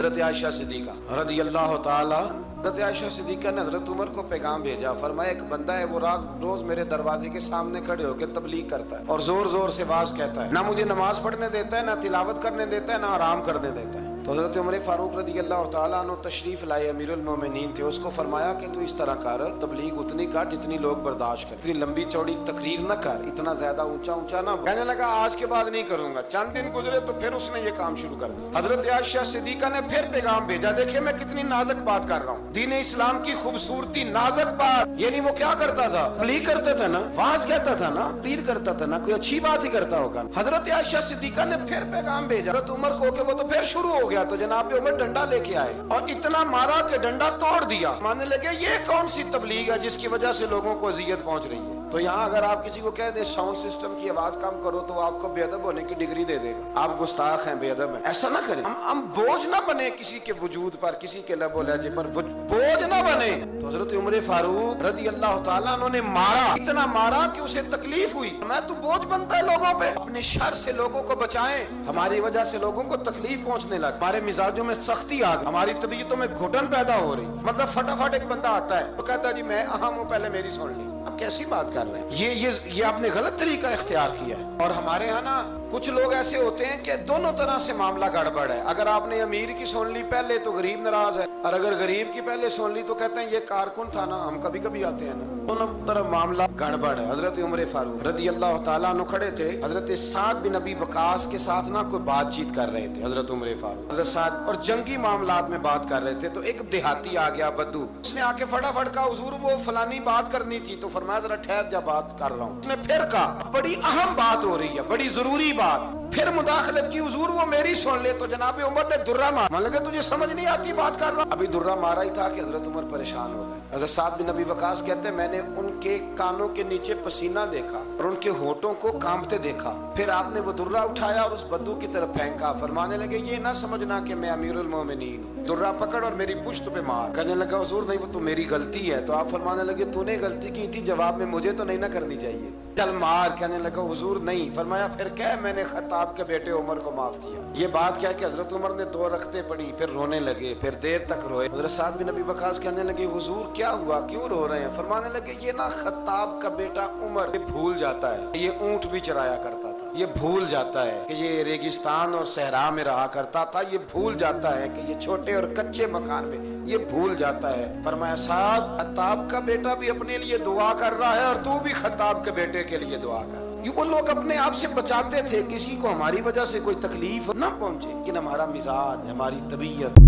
हज़रत आयशा सिद्दीक़ा रज़ी अल्लाह ताला, हज़रत आयशा सिद्दीक़ा ने हज़रत उमर को पैगाम भेजा। फरमाया एक बंदा है वो रोज मेरे दरवाजे के सामने खड़े होकर तबलीग करता है और जोर जोर से वाज कहता है, ना मुझे नमाज पढ़ने देता है, ना तिलावत करने देता है, ना आराम करने देता है। तो हज़रत उमर फारूक रज़ी अल्लाह ताला अन्हु तशरीफ लाए, अमीरुल मोमिनीन थे। उसको फरमाया कि तू इस तरह कर, तबलीग उतनी कर जितनी लोग बर्दाश्त कर, इतनी लंबी चौड़ी तकरीर न कर, इतना ज्यादा ऊंचा ऊंचा ना। कहने लगा आज के बाद नहीं करूंगा। चंद दिन गुजरे तो फिर उसने ये काम शुरू कर दिया। हज़रत आयशा सिद्दीक़ा ने फिर पैगाम भेजा, देखिए मैं कितनी नाजुक बात कर रहा हूँ, दीन इस्लाम की खूबसूरती, नाजुक बात। यानी वो क्या करता था, तबलीग करता था ना, वाज कहता था ना, तकरीर करता था ना, कोई अच्छी बात ही करता होगा। हज़रत आयशा सिद्दीक़ा ने फिर पैगाम भेजा हज़रत उमर को, वो तो फिर शुरू हो गया। तो जनाब उमर डंडा लेके आए और इतना मारा कि डंडा तोड़ दिया। मानने लगे ये कौन सी तबलीग है जिसकी वजह से लोगों को अजियत पहुंच रही है। तो यहाँ अगर आप किसी को कह दे साउंड सिस्टम की आवाज कम करो तो आपको बेअदब होने की डिग्री दे देगा, आप गुस्ताख हैं, बेअदब हैं। ऐसा ना करें, हम बोझ ना बने किसी के वजूद पर, किसी के लबो लहजे पर बोझ ना बने। तो हज़रत उमर फारूक रज़ी अल्लाह ताला उन्होंने मारा, इतना मारा कि उसे तकलीफ हुई। मैं तो बोझ बनता है लोगों पे, अपने शर से लोगों को बचाएं, हमारी वजह से लोगों को तकलीफ पहुंचने लगी, हमारे मिजाजों में सख्ती आ गई, हमारी तबीयतों में घुटन पैदा हो रही। मतलब फटाफट एक बंदा आता है तो कहता है जी मैं अहम हूँ, पहले मेरी सुन ली। अब कैसी बात कर रहे हैं, ये आपने गलत तरीका इख्तियार किया है। और हमारे यहाँ ना कुछ लोग ऐसे होते हैं कि दोनों तरह से मामला गड़बड़ है। अगर आपने अमीर की सुन ली पहले तो गरीब नाराज है, और अगर गरीब की पहले सुन ली तो कहते हैं ये कारकुन था ना, हम कभी कभी आते हैं ना। दोनों तरफ मामला गड़बड़ है। हज़रत उमर फारूक रज़ी अल्लाह ताला अन्हु खड़े थे, हज़रत साद बिन अबी वकास के साथ ना कोई बातचीत कर रहे थे। हज़रत उमर फारूक हज़रत साद और जंगी मामलात में बात कर रहे थे। तो एक देहाती आ गया बद्दू, उसने आके फटाफट कहा हुजूर वो फलानी बात करनी थी। तो फरमाया जरा ठहर जा, बात कर रहा हूँ। उसने फिर कहा बड़ी अहम बात हो रही है, बड़ी जरूरी बात। फिर मुदाखलत की, हुजूर वो मेरी सुन ले। तो जनाब उमर ने दुर्रा मारा। मान लगे तुझे समझ नहीं आती बात कर रहा। अभी दुर्रा मारा ही था कि हज़रत उमर परेशान हो गए। हज़रत साद बिन अबी वकास कहते हैं मैंने उनके कानों के नीचे पसीना देखा और उनके होठों को कांपते देखा। फिर आपने वो दुर्रा उठाया और उस बद्दू की तरफ फेंका। फरमाने लगे ये ना समझना कि मैं अमीरुल मोमिनीन हूं, दुर्रा पकड़ और मेरी पुश्त पे मार। कहने लगा हुजूर नहीं वो तो मेरी गलती है। तो आप फरमाने लगे तूने गलती की थी, जवाब में मुझे तो नहीं ना करनी चाहिए, चल मार। कहने लगा हुजूर नहीं। फरमाया फिर क्या, मैंने खत्ताब के बेटे उमर को माफ किया। ये बात क्या कि हज़रत उमर ने 2 रखते पड़ी, फिर रोने लगे, फिर देर तक रोए। हज़रत साद बिन अबी वकास कहने लगे हुजूर क्या हुआ, क्यों रो रहे हैं। फरमाने लगे ये ना खत्ताब का बेटा उमर ये भूल जाता है, ये ऊंट भी चराया करता था, ये भूल जाता है कि ये रेगिस्तान और सहरा में रहा करता था, ये भूल जाता है कि ये छोटे और कच्चे मकान में, ये भूल जाता है। फरमाया साद खत्ताब का बेटा भी अपने लिए दुआ कर रहा है और तू भी खत्ताब के बेटे के लिए दुआ कर। वो लोग अपने आप से बचाते थे किसी को हमारी वजह से कोई तकलीफ ना पहुंचे, लेकिन हमारा मिजाज, हमारी तबीयत